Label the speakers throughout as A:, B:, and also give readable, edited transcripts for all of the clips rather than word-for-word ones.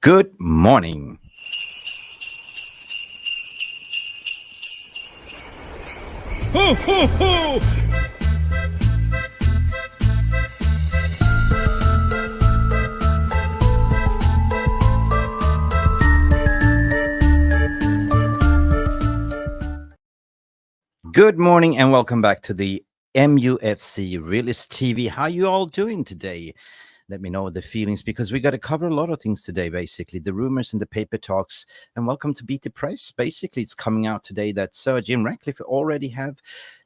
A: Good morning.
B: Ho, ho, ho!
A: Good morning and welcome back to the MUFC Realist TV. How you all doing today? Let me know the feelings because we got to cover a lot of things today, basically. The rumors and the paper talks. And welcome to Beat the Press. Basically, it's coming out today that Serge and Ratcliffe already have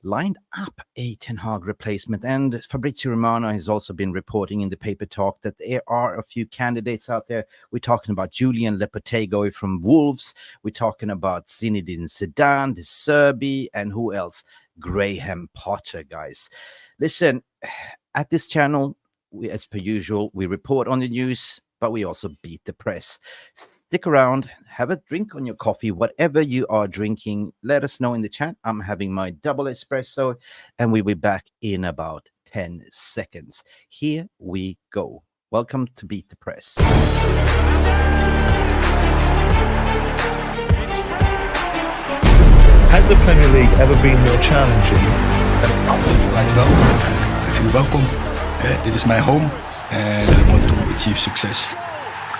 A: lined up a Ten Hag replacement. And Fabrizio Romano has also been reporting in the paper talk that there are a few candidates out there. We're talking about Julien Lopetegui from Wolves. We're talking about Zinedine Zidane, Dezerbi, and who else? Graham Potter, guys. Listen, at this channel, as per usual, we report on the news, but we also beat the press. Stick around, have a drink on your coffee, whatever you are drinking. Let us know in the chat. I'm having my double espresso, and we'll be back in about 10 seconds. Here we go. Welcome to Beat the Press.
C: Has the Premier League ever been more challenging?
D: Right, welcome. I feel welcome. Dit is my home and I want to achieve success.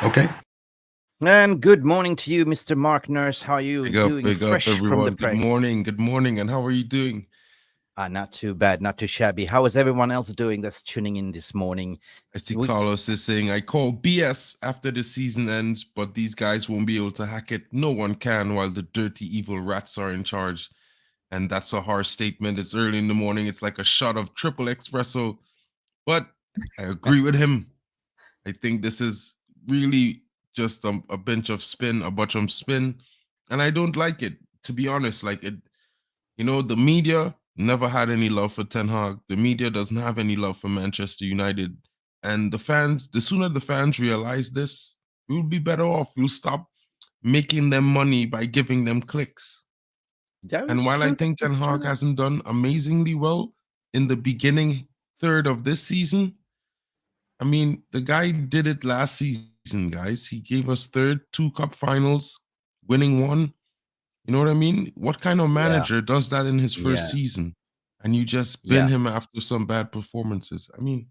D: Okay?
A: And good morning to you, Mr. Mark Nurse. How are you doing?
B: Big
A: Fresh
B: up, everyone.
A: from the press.
B: Good morning, and how are you doing?
A: Not too bad, not too shabby. How is everyone else doing that's tuning in this morning?
B: I see Carlos is saying, I call BS after the season ends, but these guys won't be able to hack it. No one can while the dirty, evil rats are in charge. And that's a harsh statement. It's early in the morning. It's like a shot of triple espresso. But I agree with him. I think this is really just a bunch of spin. And I don't like it, to be honest. Like it, the media never had any love for Ten Hag. The media doesn't have any love for Manchester United. And the fans, the sooner the fans realize this, we'll be better off. We'll stop making them money by giving them clicks. And while I think Ten Hag hasn't done amazingly well in the beginning third of this season, I mean, the guy did it last season, guys. He gave us two cup finals, winning one. You know what I mean? What kind of manager does that in his first season? And you just bin him after some bad performances. I mean,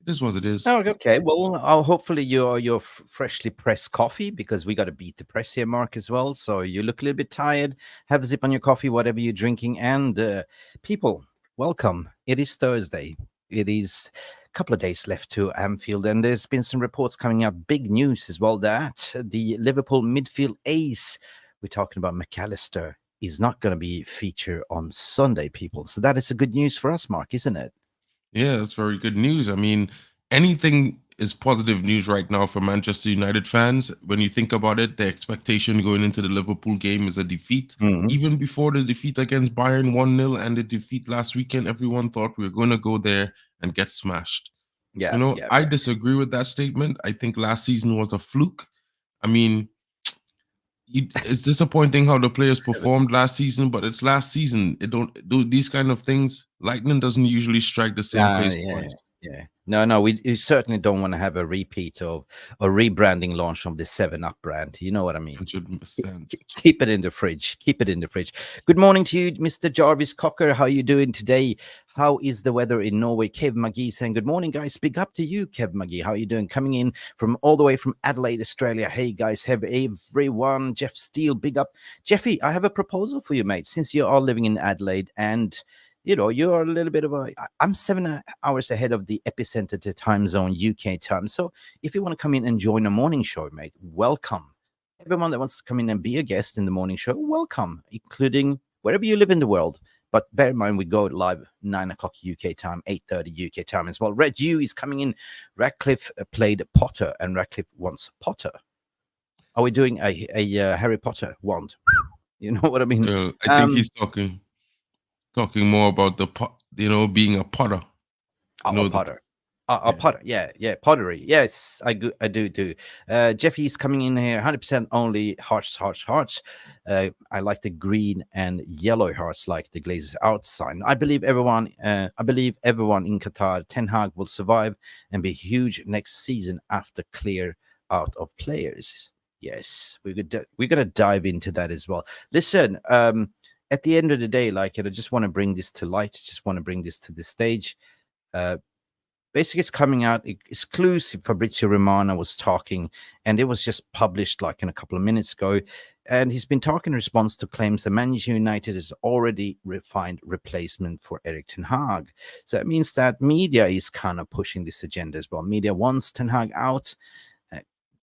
B: it is what it is.
A: Oh, okay. Well, hopefully your freshly pressed coffee, because we got to beat the press here, Mark, as well. So you look a little bit tired. Have a sip on your coffee, whatever you're drinking. And people, welcome. It is Thursday. It is a couple of days left to Anfield, and there's been some reports coming out. Big news as well that the Liverpool midfield ace, we're talking about McAlister, is not going to be featured on Sunday, people. So that is a good news for us, Mark, isn't it?
B: Yeah, that's very good news. I mean, anything is positive news right now for Manchester United fans. When you think about it, the expectation going into the Liverpool game is a defeat. Even before the defeat against Bayern 1-0 and the defeat last weekend, everyone thought we were going to go there and get smashed. I disagree with that statement. I think last season was a fluke. I mean, it's disappointing how the players performed last season, but it's last season. It don't do these kind of things. Lightning doesn't usually strike the same place twice.
A: Yeah. No, we certainly don't want to have a repeat of a rebranding launch of the 7-Up brand. You know what I mean?
B: 100%.
A: Keep it in the fridge. Keep it in the fridge. Good morning to you, Mr. Jarvis Cocker. How are you doing today? How is the weather in Norway? Kev McGee saying, good morning, guys. Big up to you, Kev McGee. How are you doing? Coming in from all the way from Adelaide, Australia. Hey, guys. Have everyone. Jeff Steele, big up. Jeffy, I have a proposal for you, mate. Since you are living in Adelaide and you're a little bit of I'm 7 hours ahead of the epicenter to time zone, UK time. So if you want to come in and join a morning show, mate, welcome. Everyone that wants to come in and be a guest in the morning show, welcome, including wherever you live in the world. But bear in mind, we go live 9 o'clock UK time, 8:30 UK time as well. Red U is coming in. Ratcliffe played Potter, and Ratcliffe wants Potter. Are we doing a Harry Potter wand? You know what I mean?
B: I think he's talking more about the being a potter.
A: Potter. Potter, yeah, pottery. Yes, I do. Jeffy's coming in here, 100% only hearts. I like the green and yellow hearts, like the Glazers out sign. I believe everyone in Qatar, Ten Hag will survive and be huge next season after clear out of players. Yes, we're gonna dive into that as well. Listen, at the end of the day, like, I just want to bring this to light. Just want to bring this to the stage. Uh, Basically, it's coming out exclusive. Fabrizio Romano was talking, and it was just published like in a couple of minutes ago. And he's been talking in response to claims that Manchester United has already refined replacement for Erik Ten Hag. So that means that media is kind of pushing this agenda as well. Media wants Ten Hag out. Uh,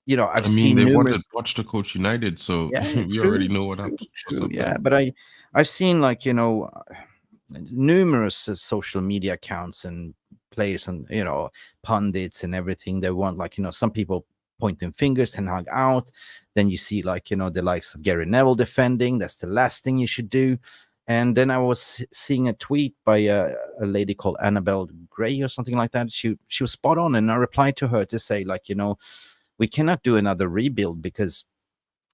A: I've
B: I mean,
A: seen
B: they
A: numerous.
B: wanted Poch to coach United, so
A: Yeah,
B: we already
A: true,
B: know
A: true,
B: what's
A: true.
B: up
A: Yeah,
B: there.
A: but I've seen, like, numerous social media accounts and players and pundits and everything. They want, like, some people pointing fingers and hug out. Then you see, like, the likes of Gary Neville defending. That's the last thing you should do. And then I was seeing a tweet by a lady called Annabelle Gray or something like that. She was spot on, and I replied to her to say, like, we cannot do another rebuild because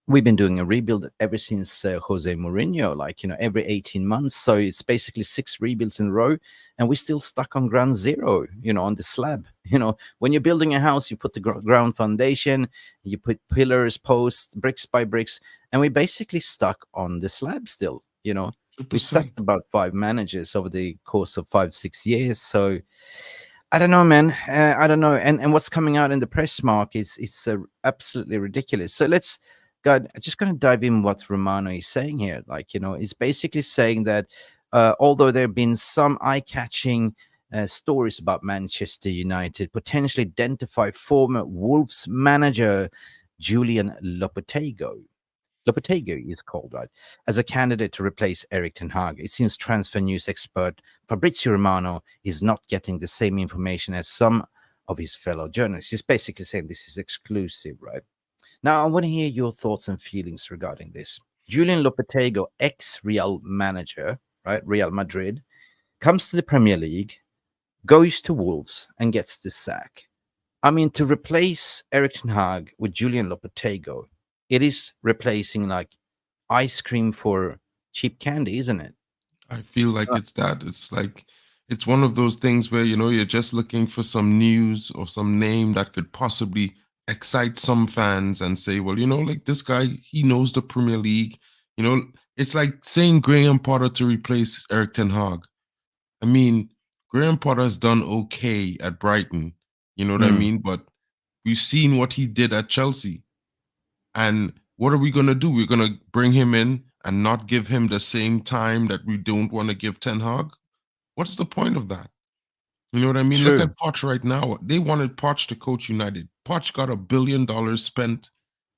A: we've been doing a rebuild ever since Jose Mourinho, like, every 18 months. So it's basically 6 rebuilds in a row, and we're still stuck on ground zero, on the slab. When you're building a house, you put the ground foundation, you put pillars, posts, bricks by bricks, and we're basically stuck on the slab still. We
B: 100%.
A: sacked about 5 managers over the course of 5-6 years. So I don't know, man. I don't know. And what's coming out in the press, Mark, is absolutely ridiculous. So let's go. I'm just going to dive in what Romano is saying here. Like, he's basically saying that although there have been some eye-catching stories about Manchester United potentially identify former Wolves manager Julien Lopetegui is called, right, as a candidate to replace Erik Ten Hag. It seems transfer news expert Fabrizio Romano is not getting the same information as some of his fellow journalists. He's basically saying this is exclusive, right? Now, I want to hear your thoughts and feelings regarding this. Julien Lopetegui, ex-Real manager, right, Real Madrid, comes to the Premier League, goes to Wolves, and gets the sack. I mean, to replace Erik Ten Hag with Julien Lopetegui, it is replacing, like, ice cream for cheap candy, isn't it?
B: I feel like it's that. It's like it's one of those things where you're just looking for some news or some name that could possibly excite some fans and say, well, like this guy, he knows the Premier League. It's like saying Graham Potter to replace Erik Ten Hag. I mean, Graham Potter's done okay at Brighton. You know what I
A: Mm,
B: mean? But we've seen what he did at Chelsea. And what are we going to do? We're going to bring him in and not give him the same time that we don't want to give Ten Hag? What's the point of that? You know what I mean? Look
A: true.
B: at Poch right now. They wanted Poch to coach United. Poch got $1 billion spent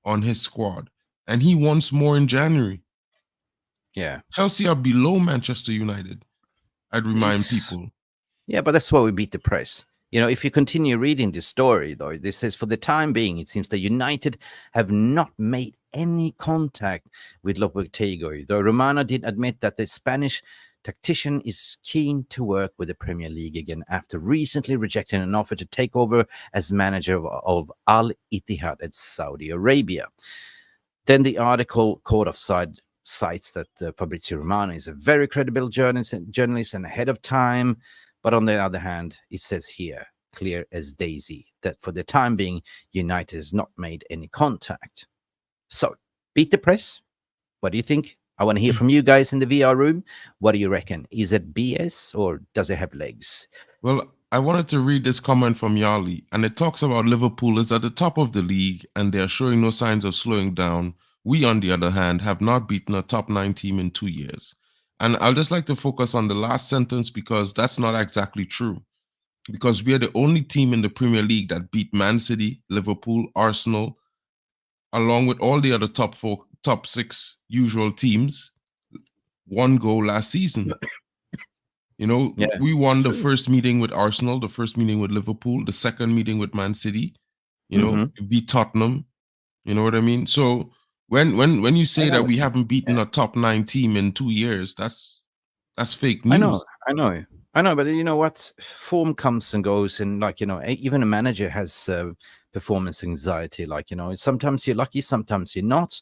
B: on his squad, and he wants more in January.
A: Yeah.
B: Chelsea are below Manchester United. I'd remind
A: It's
B: people.
A: Yeah, but that's why we beat the press. If you continue reading this story, though, this says for the time being, it seems that United have not made any contact with Lopetegui, though Romano did admit that the Spanish tactician is keen to work with the Premier League again after recently rejecting an offer to take over as manager of Al Ittihad at Saudi Arabia. Then the article caught offside cites that Fabrizio Romano is a very credible journalist and ahead of time. But on the other hand, it says here, clear as daisy, that for the time being, United has not made any contact. So, beat the press. What do you think? I want to hear from you guys in the VR room. What do you reckon? Is it BS or does it have legs?
B: Well, I wanted to read this comment from Yali, and it talks about Liverpool is at the top of the league and they are showing no signs of slowing down. We, on the other hand, have not beaten a top 9 team in 2 years. And I'll just like to focus on the last sentence because that's not exactly true. Because we are the only team in the Premier League that beat Man City, Liverpool, Arsenal, along with all the other top 6 usual teams, 1 goal last season.
A: Yeah,
B: We won the
A: true.
B: first meeting with Arsenal, the first meeting with Liverpool, the second meeting with Man City.
A: Mm-hmm.
B: We beat Tottenham. You know what I mean? So when you
A: I
B: say that
A: know.
B: we haven't beaten
A: Yeah.
B: a top 9 team in 2 years, that's fake
A: I know,
B: news.
A: I know, I know, but you know what? Form comes and goes, and, like, even a manager has performance anxiety. Like, sometimes you're lucky, sometimes you're not.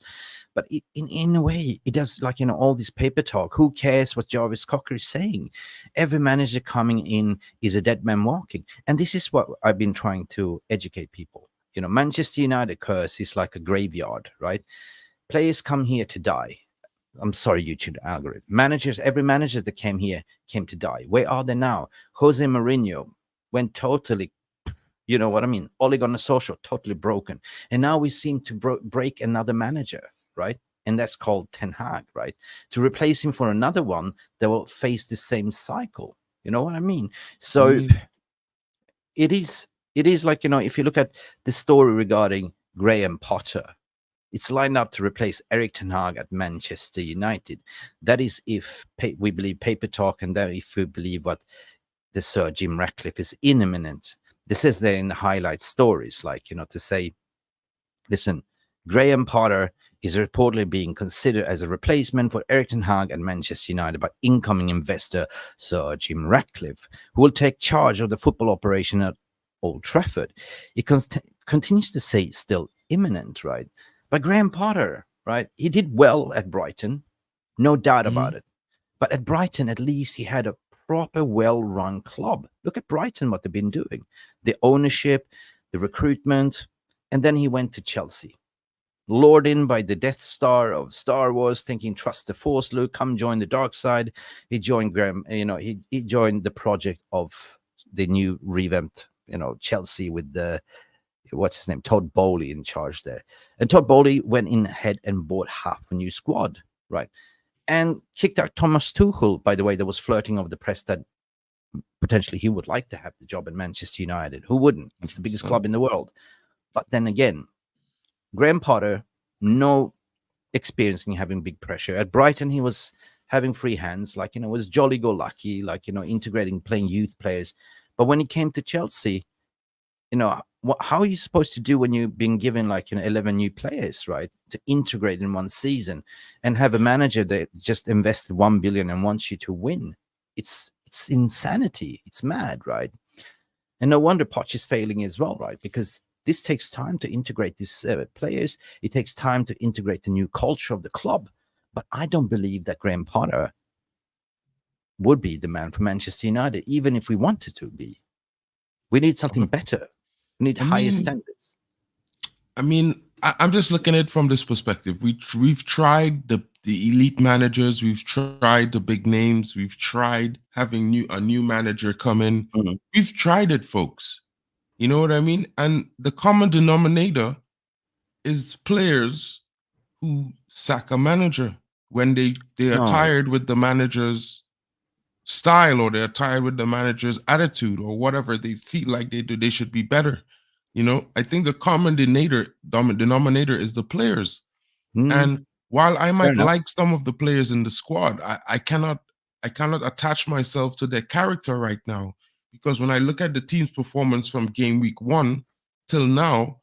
A: But in a way, it does, like, all this paper talk. Who cares what Jarvis Cocker is saying? Every manager coming in is a dead man walking, and this is what I've been trying to educate people. Manchester United curse is like a graveyard, right? Players come here to die. I'm sorry, YouTube algorithm. Every manager that came here came to die. Where are they now? Jose Mourinho went totally, you know what I mean? Ole Gunnar Solskjaer, totally broken. And now we seem to break another manager, right? And that's called Ten Hag, right? To replace him for another one that will face the same cycle. You know what I mean? So it is like, if you look at the story regarding Graham Potter, it's lined up to replace Erik Ten Hag at Manchester United. That is if we believe paper talk, and that if we believe what the Sir Jim Ratcliffe is imminent. This is there in the highlight stories, like, to say, listen, Graham Potter is reportedly being considered as a replacement for Erik Ten Hag at Manchester United by incoming investor Sir Jim Ratcliffe, who will take charge of the football operation at Old Trafford. It continues to say still imminent, right? But Graham Potter, right? He did well at Brighton, no doubt about it. But at Brighton, at least he had a proper, well-run club. Look at Brighton, what they've been doing. The ownership, the recruitment, and then he went to Chelsea. Lured in by the Death Star of Star Wars, thinking, trust the Force, Luke, come join the dark side. He joined he joined the project of the new revamped, Chelsea with the, what's his name, Todd Bowley in charge there. And Todd Bowley went in ahead and bought half a new squad, right? And kicked out Thomas Tuchel, by the way, that was flirting over the press that potentially he would like to have the job at Manchester United. Who wouldn't? It's the biggest club in the world. But then again, Graham Potter, no experience in having big pressure. At Brighton, he was having free hands, like, was jolly-go-lucky, like, integrating, playing youth players. But when he came to Chelsea, how are you supposed to do when you've been given 11 new players, right, to integrate in one season and have a manager that just invested 1 billion and wants you to win? It's insanity. It's mad, right? And no wonder Poch is failing as well, right? Because this takes time to integrate these players. It takes time to integrate the new culture of the club. But I don't believe that Graham Potter would be the man for Manchester United, even if we wanted to be. We need something better. We need higher standards.
B: I'm just looking at it from this perspective. We've tried the elite managers. We've tried the big names. We've tried having a new manager come in. We've tried it, folks. You know what I mean? And the common denominator is players who sack a manager when they are tired with the manager's style, or they're tired with the manager's attitude, or whatever they feel like they should be better. I think the common denominator is the players. And while I might like some of the players in the squad, I cannot attach myself to their character right now, because when I look at the team's performance from game week 1 till now,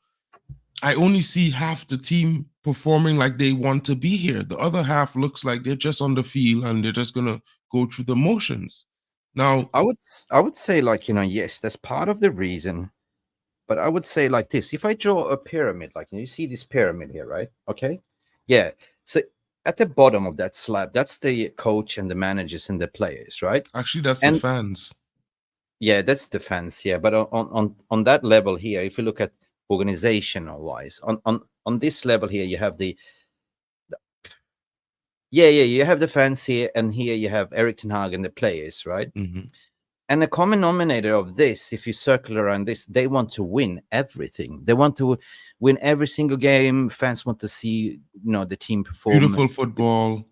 B: I only see half the team performing like they want to be here. The other half looks like they're just on the field and they're just gonna go through the motions. Now,
A: I would say, yes, that's part of the reason. But I would say like this: if I draw a pyramid, you see this pyramid here, right? Okay, yeah. So at the bottom of that slab, that's the coach and the managers and the players, right?
B: Actually, that's the fans.
A: Yeah, that's the fans. Yeah, but on that level here, if you look at organizational wise, on this level here, you have you have the fans here, and here you have Erik Ten Hag and the players, right? And the common denominator of this, if you circle around this, they want to win everything. They want to win every single game. Fans want to see, the team perform.
B: Beautiful football.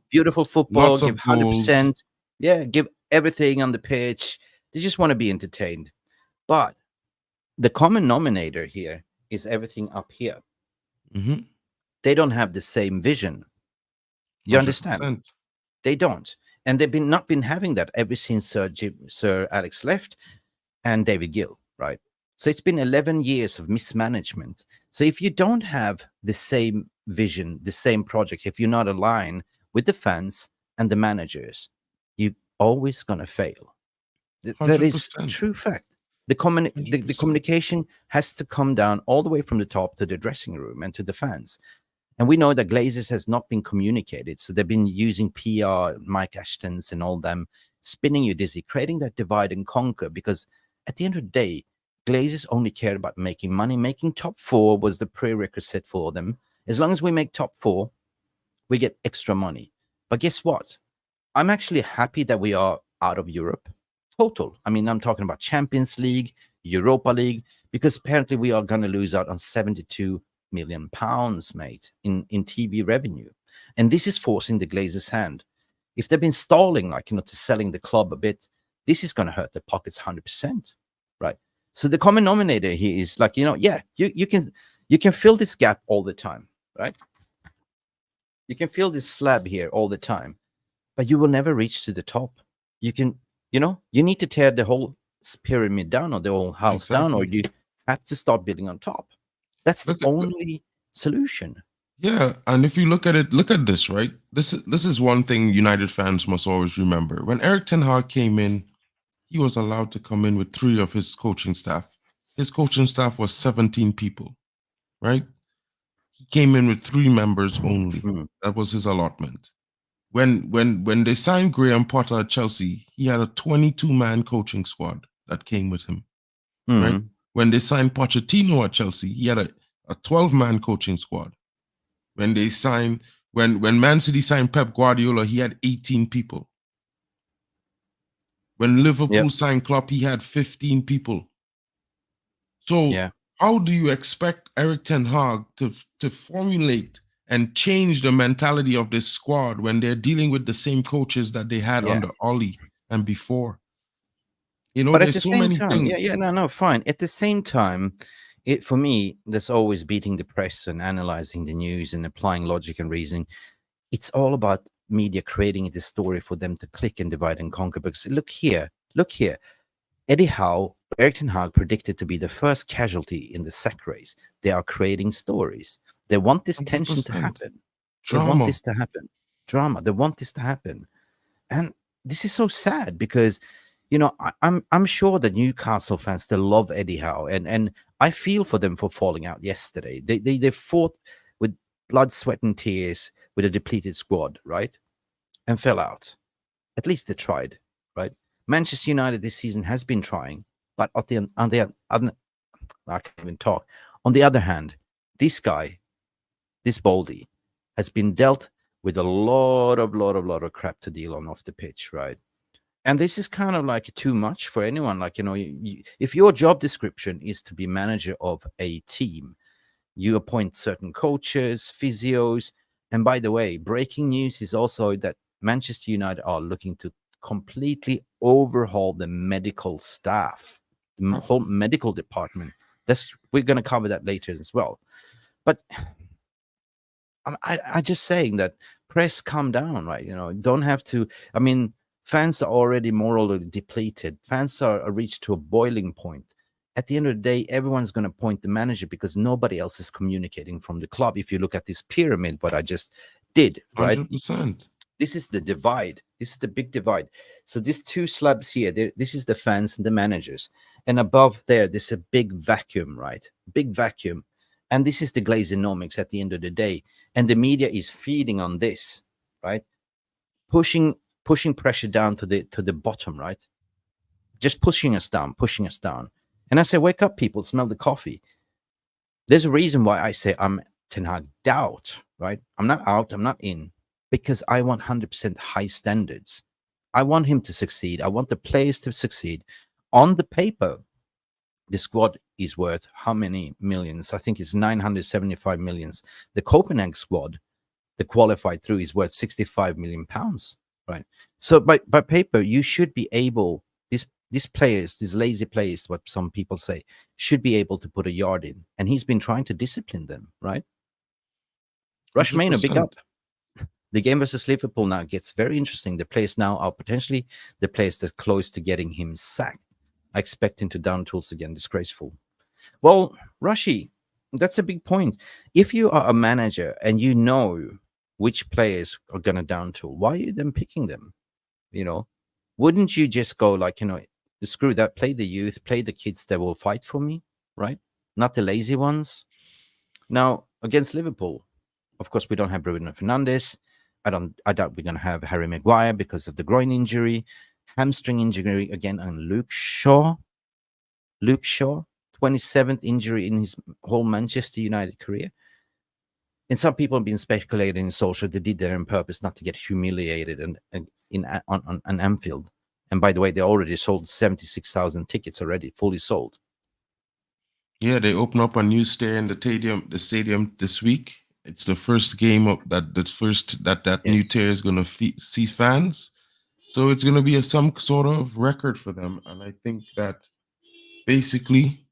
A: Lots give 100%. Yeah, give everything on the pitch. They just want to be entertained. But the common denominator here is everything up here. They don't have the same vision. You 100%. Understand? They don't. And they've not been having that ever since Sir Alex left and David Gill, right? So it's been 11 years of mismanagement. So if you don't have the same vision, the same project, if you're not aligned with the fans and the managers, you're always going to fail. That is a true fact. The communication has to come down all the way from the top to the dressing room and to the fans. And we know that Glazers has not been communicated. So they've been using PR, Mike Ashtons and all them, spinning you dizzy, creating that divide and conquer. Because at the end of the day, Glazers only cared about making money. Making top four was the prerequisite for them. As long as we make top four, we get extra money. But guess what? I'm actually happy that we are out of Europe. Total. I mean, I'm talking about Champions League, Europa League, because apparently we are going to lose out on 72 million pounds, mate, in TV revenue. And this is forcing the Glazers' hand. If they've been stalling, like, to selling the club a bit, this is going to hurt their pockets 100%, right? So the common denominator here is like, you can fill this gap all the time, right? You can fill this slab here all the time, but you will never reach to the top. You can, you need to tear the whole pyramid down or the whole house down, or you have to start building on top. That's the only solution.
B: Yeah, and if you look at it, look at this, right? This is one thing United fans must always remember. When Erik Ten Hag came in, he was allowed to come in with 3 of his coaching staff. His coaching staff was 17 people, right? He came in with 3 members only. That was his allotment. When they signed Graham Potter at Chelsea, he had a 22-man coaching squad that came with him, right? When they signed Pochettino at Chelsea, he had a 12-man coaching squad. When Man City signed Pep Guardiola, he had 18 people. When Liverpool signed Klopp, he had 15 people. So how do you expect Erik Ten Hag to formulate and change the mentality of this squad when they're dealing with the same coaches that they had under Oli and before?
A: But at the
B: there's so
A: same
B: many
A: time,
B: things.
A: fine. At the same time, for me, there's always beating the press and analyzing the news and applying logic and reasoning. It's all about media creating the story for them to click and divide and conquer. Because look here. Eddie Howe, Erik Ten Hag predicted to be the first casualty in the sack race. They are creating stories. They want this tension to happen.
B: Drama.
A: They want this to happen. Drama. They want this to happen. And this is so sad because, I'm sure the Newcastle fans, they love Eddie Howe. And I feel for them for falling out yesterday. They fought with blood, sweat, and tears with a depleted squad, right? And fell out. At least they tried, right? Manchester United this season has been trying, but on the I can't even talk. On the other hand, this guy, this Baldy, has been dealt with a lot of crap to deal on off the pitch, right? And this is kind of like too much for anyone. Like, if your job description is to be manager of a team, you appoint certain coaches, physios. And by the way, breaking news is also that Manchester United are looking to completely overhaul the medical staff, the whole medical department. We're going to cover that later as well. But I just saying that press, calm down, right? Don't have to. I mean, fans are already morally depleted. Fans are reached to a boiling point. At the end of the day, everyone's going to point the manager because nobody else is communicating from the club. If you look at this pyramid, what I just did, right?
B: 100%.
A: This is the divide. This is the big divide. So these 2 slabs here, this is the fans and the managers. And above there's a big vacuum, right? Big vacuum. And this is the Glazenomics at the end of the day. And the media is feeding on this, right? Pushing pressure down to the bottom, right? Just pushing us down. And I say, wake up, people, smell the coffee. There's a reason why I say I'm Ten Hag out, right? I'm not out, I'm not in. Because I want 100% high standards. I want him to succeed. I want the players to succeed. On the paper, the squad is worth how many millions? I think it's 975 millions. The Copenhagen squad, the qualified through, is worth 65 million pounds, right? So by paper, you should be able, these players, these lazy players, what some people say, should be able to put a yard in. And he's been trying to discipline them, right? Rush Maynard, big up. The game versus Liverpool now gets very interesting. The players now are potentially the players that are close to getting him sacked. I expect him to down tools again. Disgraceful. Well, Rushy, that's a big point. If you are a manager and you know which players are going to down tool, why are you then picking them? Wouldn't you just go like, screw that, play the youth, play the kids that will fight for me, right? Not the lazy ones. Now, against Liverpool, of course, we don't have Bruno Fernandes. I doubt we're going to have Harry Maguire because of the groin injury, hamstring injury again, and Luke Shaw. 27th injury in his whole Manchester United career. And some people have been speculating in social they did that on purpose, not to get humiliated on Anfield. And by the way, they already sold 76,000 tickets already, fully sold.
B: Yeah, they open up a new stair in the stadium this week. It's the first game of that new tier is going to see fans. So it's going to be some sort of record for them. And I think that basically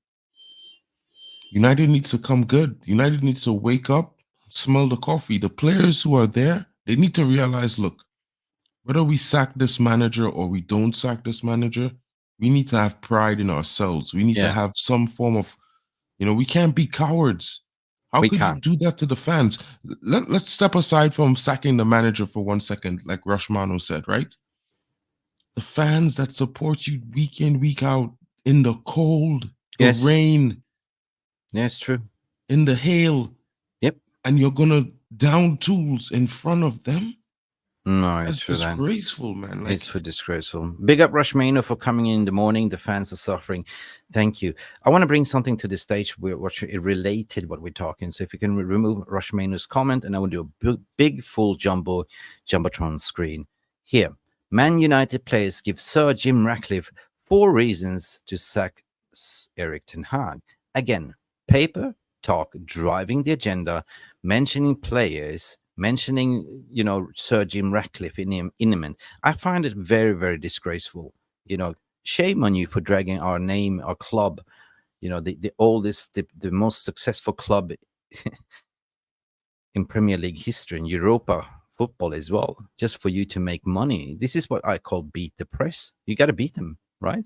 B: United needs to come good. United needs to wake up, smell the coffee. The players who are there, they need to realize, look, whether we sack this manager or we don't sack this manager, we need to have pride in ourselves. We need to have some form of, we can't be cowards. How could you do that to the fans? Let's step aside from sacking the manager for 1 second, like Romano said, right? The fans that support you week in, week out, in the cold, the rain.
A: Yes, true.
B: In the hail.
A: Yep.
B: And you're going to down tools in front of them?
A: No,
B: it's disgraceful, man.
A: It's for disgraceful. Big up Romano for coming in the morning. The fans are suffering. Thank you. I want to bring something to the stage which is related what we're talking. So if you can remove Romano's comment, and I will do a big full jumbotron screen here. Man United players give Sir Jim Ratcliffe 4 reasons to sack Erik Ten Hag. Again, paper talk driving the agenda, mentioning players, mentioning, Sir Jim Ratcliffe in imminent. I find it very, very disgraceful. Shame on you for dragging our name, our club, the oldest, the most successful club in Premier League history, in Europa football as well, just for you to make money. This is what I call beat the press. You got to beat them, right?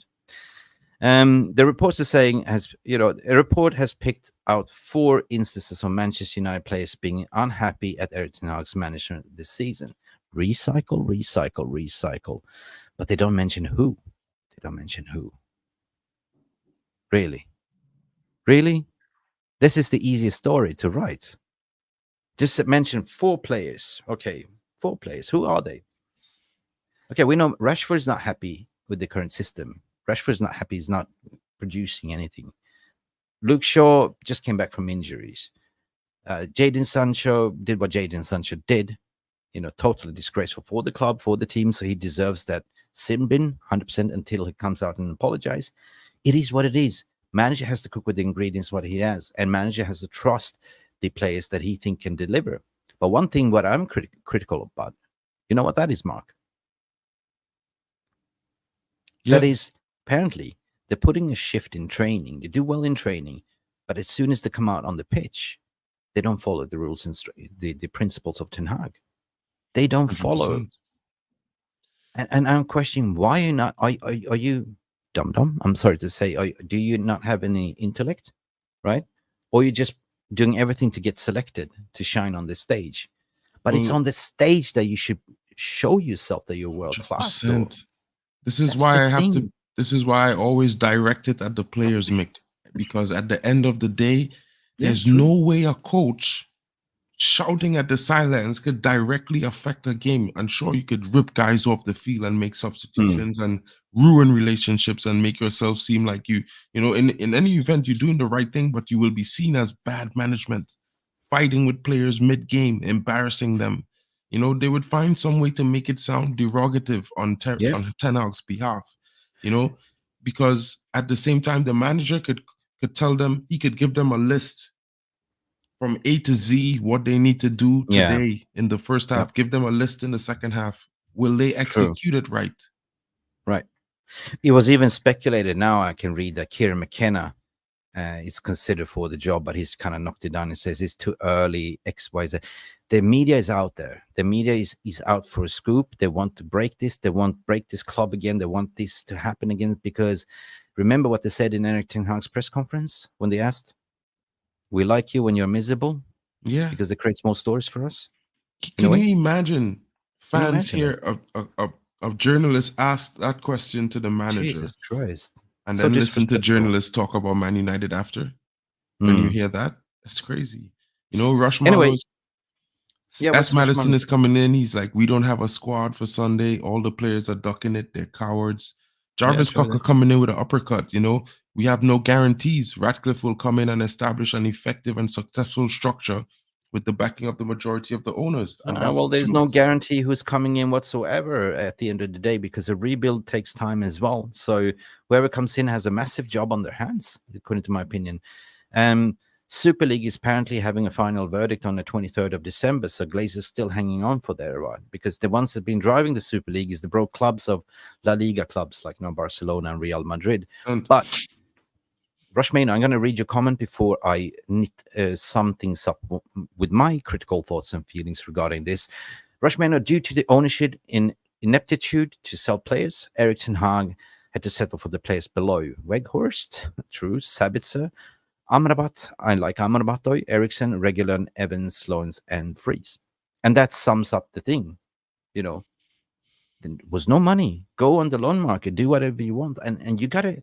A: The reports are saying a report has picked out 4 instances of Manchester United players being unhappy at Erik Ten Hag's management this season. Recycle, recycle, recycle. But they don't mention who. They don't mention who. Really? Really? This is the easiest story to write. Just mention 4 players. Okay, 4 players. Who are they? Okay, we know Rashford is not happy with the current system. Rashford's not happy. He's not producing anything. Luke Shaw just came back from injuries. Jadon Sancho did what Jadon Sancho did. Totally disgraceful for the club, for the team. So he deserves that sin bin 100% until he comes out and apologizes. It is what it is. Manager has to cook with the ingredients what he has, and manager has to trust the players that he think can deliver. But one thing what I'm critical about, you know what that is, Mark? Yep. That is, apparently, they're putting a shift in training. They do well in training, but as soon as they come out on the pitch, they don't follow the rules and the principles of Ten Hag. They don't 100%. Follow. And I'm questioning, why are you not? Are you dumb? I'm sorry to say. Do you not have any intellect, right? Or you're just doing everything to get selected to shine on the stage? But it's on the stage that you should show yourself that you're world class.
B: This is why I have to. This is why I always direct it at the players, Mick, because at the end of the day, there's no way a coach shouting at the sidelines could directly affect a game. I'm sure you could rip guys off the field and make substitutions and ruin relationships and make yourself seem like in any event, you're doing the right thing, but you will be seen as bad management, fighting with players mid-game, embarrassing them. They would find some way to make it sound derogative on Ten Hag's behalf. Because at the same time, the manager could tell them, he could give them a list from A to Z, what they need to do today in the first half, give them a list in the second half. Will they execute it right?
A: Right. It was even speculated, now I can read that Kieran McKenna is considered for the job, but he's kind of knocked it down and says it's too early, X, Y, Z. The media is out there. The media is out for a scoop. They want to break this. They want to break this club again. They want this to happen again, because remember what they said in Erik Ten Hag's press conference when they asked, we like you when you're miserable?
B: Yeah.
A: Because it creates more stories for us.
B: Can you imagine fans here of journalists ask that question to the manager?
A: Jesus Christ.
B: And then listen to journalists talk about Man United after? When you hear that? That's crazy. Rushmore. S. Madison is coming in. He's like, we don't have a squad for Sunday. All the players are ducking it. They're cowards. Jarvis Cocker coming in with an uppercut. We have no guarantees. Ratcliffe will come in and establish an effective and successful structure with the backing of the majority of the owners. And that's
A: Well,
B: the
A: there's no
B: truth.
A: guarantee who's coming in whatsoever at the end of the day, because a rebuild takes time as well. So whoever comes in has a massive job on their hands, according to my opinion. Super League is apparently having a final verdict on the 23rd of December, so Glazer's still hanging on for their ride, because the ones that have been driving the Super League is the bro clubs of La Liga clubs like Barcelona and Real Madrid.
B: And
A: But Rushmane, I'm going to read your comment before I knit some things up with my critical thoughts and feelings regarding this. Rushmane, due to the ownership in ineptitude to sell players, Erik Ten Hag had to settle for the players below. Weghorst, True, Sabitzer, Amrabat, I like Amrabat, Eriksson, Regulion, Evans, Lawrence, and Fries. And that sums up the thing. There was no money. Go on the loan market, do whatever you want. And you gotta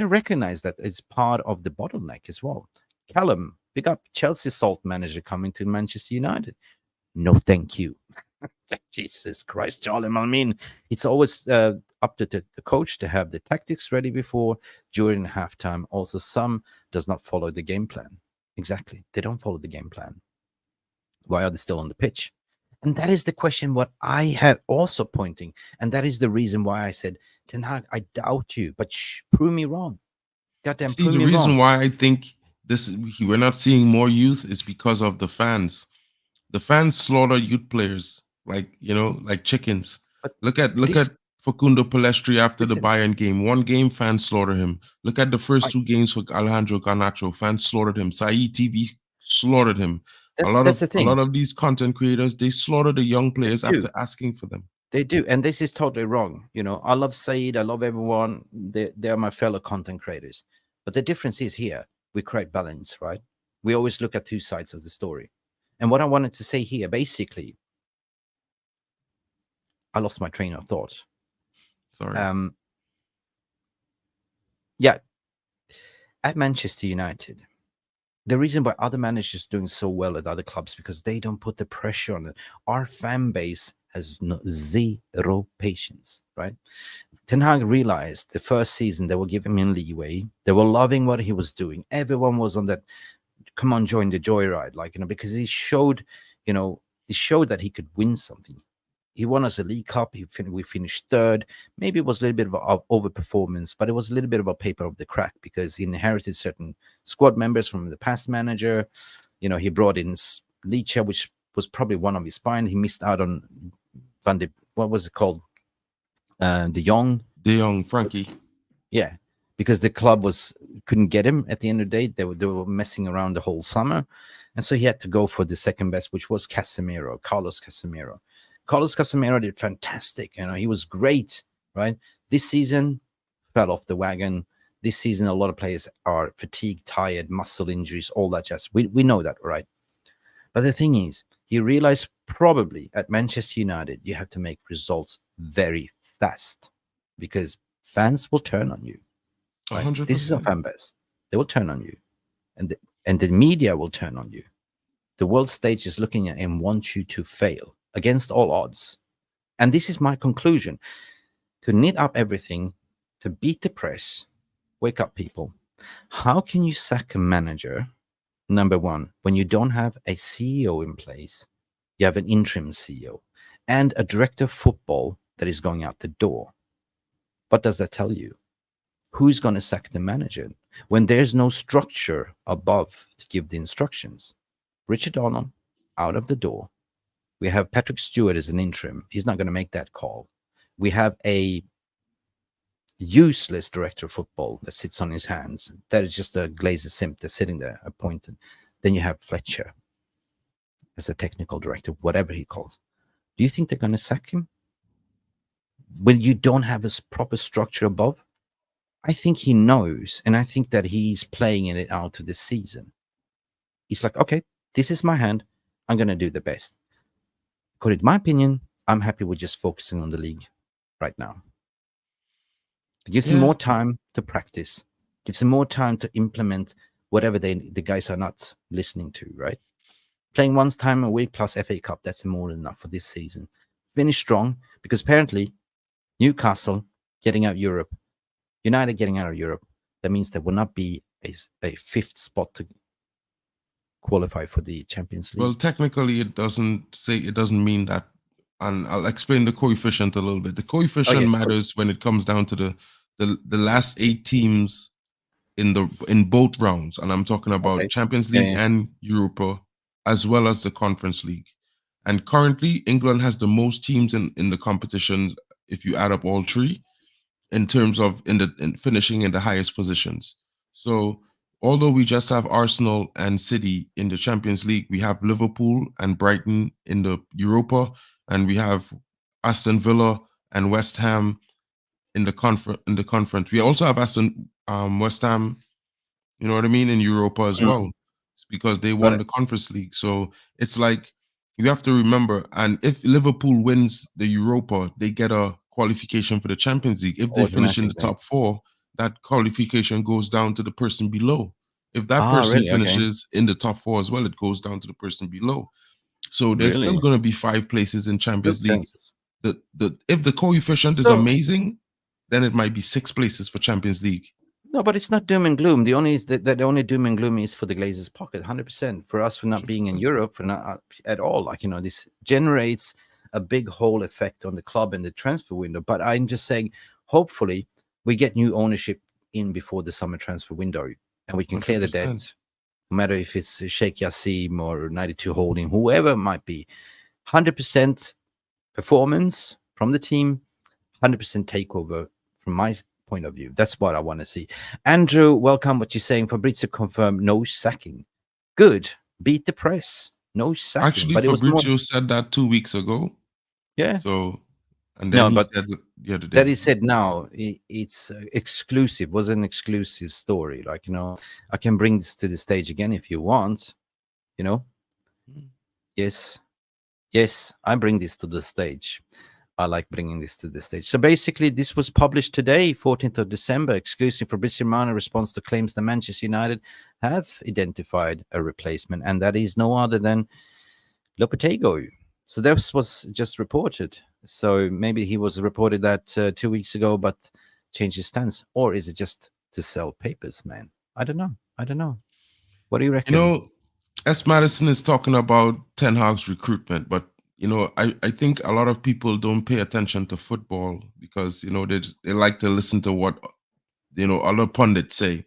A: recognize that it's part of the bottleneck as well. Callum, big up Chelsea salt manager coming to Manchester United. No, thank you. Jesus Christ, Charlie. I mean, it's always up to the coach to have the tactics ready before, during halftime. Also, some does not follow the game plan. Exactly. They don't follow the game plan. Why are they still on the pitch? And that is the question what I have also pointing. And that is the reason why I said, Ten Hag, I doubt you, but prove me wrong. Goddamn,
B: see,
A: prove
B: the
A: me
B: reason
A: wrong.
B: why I think we're not seeing more youth is because of the fans. The fans slaughter youth players like chickens.
A: But
B: Look at
A: this,
B: Facundo Palestri after the
A: listen,
B: Bayern game. One game, fans slaughtered him. Look at the first
A: I,
B: two games for Alejandro Garnacho. Fans slaughtered him. Saeed TV slaughtered him.
A: that's the
B: A lot
A: thing.
B: of these content creators, they slaughter the young players after asking for them.
A: They do, and this is totally wrong. I love Saeed, I love everyone. They're my fellow content creators. But the difference is here, we create balance, right? We always look at two sides of the story. And what I wanted to say here, basically, I lost my train of thought.
B: Sorry.
A: Yeah, at Manchester United, the reason why other managers doing so well at other clubs, because they don't put the pressure on it. Our fan base has zero patience, right? Ten Hag realized the first season they were giving him leeway. They were loving what he was doing. Everyone was on that, come on, join the joyride, because he showed that he could win something. He won us a League Cup. We finished third. Maybe it was a little bit of an overperformance, but it was a little bit of a paper of the crack because he inherited certain squad members from the past manager. He brought in Licha, which was probably one of his spine. He missed out on what was it called? De Jong,
B: Frankie.
A: Yeah, because the club couldn't get him at the end of the day. They were messing around the whole summer. And so he had to go for the second best, which was Carlos Casemiro. Carlos Casemiro did fantastic. He was great, right? This season, fell off the wagon. This season, a lot of players are fatigued, tired, muscle injuries, all that jazz. We know that, right? But the thing is, he realized probably at Manchester United, you have to make results very fast because fans will turn on you. Right?
B: 100%.
A: This is a fan base. They will turn on you. And the media will turn on you. The world stage is looking at and wants you to fail against all odds. And this is my conclusion. To knit up everything, to beat the press, wake up, people. How can you sack a manager, number one, when you don't have a CEO in place? You have an interim CEO and a director of football that is going out the door. What does that tell you? Who's going to sack the manager when there's no structure above to give the instructions? Richard Arnold out of the door. We have Patrick Stewart as an interim. He's not going to make that call. We have a useless director of football that sits on his hands. That is just a Glazer simp that's sitting there appointed. Then you have Fletcher as a technical director, whatever he calls. Do you think they're going to sack him when you don't have a proper structure above? I think he knows, and I think that he's playing it out to this season. He's like, okay, this is my hand. I'm going to do the best. According to my opinion, I'm happy with just focusing on the league right now. It gives him more time to practice, gives him more time to implement whatever the guys are not listening to, right? Playing one time a week plus FA Cup, that's more than enough for this season. Finish strong, because apparently Newcastle getting out Europe, United getting out of Europe, that means there will not be a fifth spot to qualify for the Champions League.
B: Well, technically, it doesn't mean that. And I'll explain the coefficient a little bit. The coefficient matters when it comes down to the last 8 teams in both rounds, and I'm talking about Champions League and Europa, as well as the Conference League. And currently, England has the most teams in the competitions if you add up all 3, in terms of in finishing in the highest positions. So although we just have Arsenal and City in the Champions League, we have Liverpool and Brighton in the Europa, and we have Aston Villa and West Ham in the conference. We also have West Ham, you know what I mean, in Europa as well. It's because they won the Conference League. So it's like you have to remember, and if Liverpool wins the Europa, they get a qualification for the Champions League. If they finish in the top 4, that qualification goes down to the person below. If that person finishes in the top 4 as well, it goes down to the person below. So there's still going to be 5 places in Champions League. If the coefficient is amazing, then it might be 6 places for Champions League.
A: No, but it's not doom and gloom. The only doom and gloom is for the Glazers' pocket, 100%. For us, for not being in Europe, for not at all. Like, this generates a big whole effect on the club and the transfer window. But I'm just saying, hopefully, we get new ownership in before the summer transfer window, and we can clear the debt. No matter if it's Sheikh Yassim or 92 Holding, whoever it might be, 100% performance from the team, 100% takeover from my point of view. That's what I want to see. Andrew, welcome. What you're saying? Fabrizio confirmed no sacking. Good. Beat the press. No sacking.
B: Actually, but Fabrizio said that 2 weeks ago.
A: Yeah.
B: So, and then he said the other day.
A: That he said now it's exclusive. Was an exclusive story. Like, I can bring this to the stage again if you want. Yes, I bring this to the stage. I like bringing this to the stage. So basically, this was published today, 14th of December, exclusive for Fabrizio Romano response to claims that Manchester United have identified a replacement, and that is no other than Lopetegui. So this was just reported. So maybe he was reported that 2 weeks ago, but changed his stance. Or is it just to sell papers, man? I don't know. What do you reckon?
B: S. Madison is talking about Ten Hag's recruitment, but I think a lot of people don't pay attention to football because, they like to listen to what, other pundits say.